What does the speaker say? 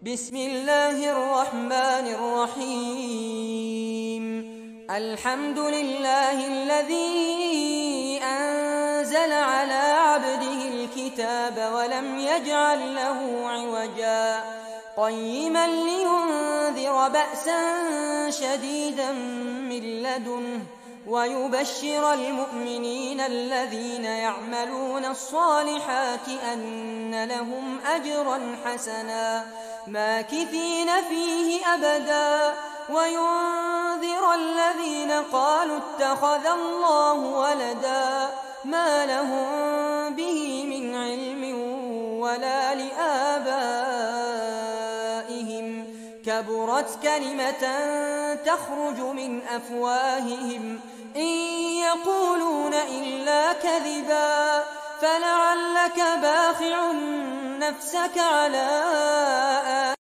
بسم الله الرحمن الرحيم. الحمد لله الذي أنزل على عبده الكتاب ولم يجعل له عوجا قيما لينذر بأسا شديدا من لدنه ويبشر المؤمنين الذين يعملون الصالحات أن لهم أجرا حسنا ماكثين فيه أبدا وينذر الذين قالوا اتخذ الله ولدا ما لهم به من علم ولا لآبائهم كبرت كلمة تخرج من أفواههم إن يقولون إلا كذبا فلعلك باخع نفسك على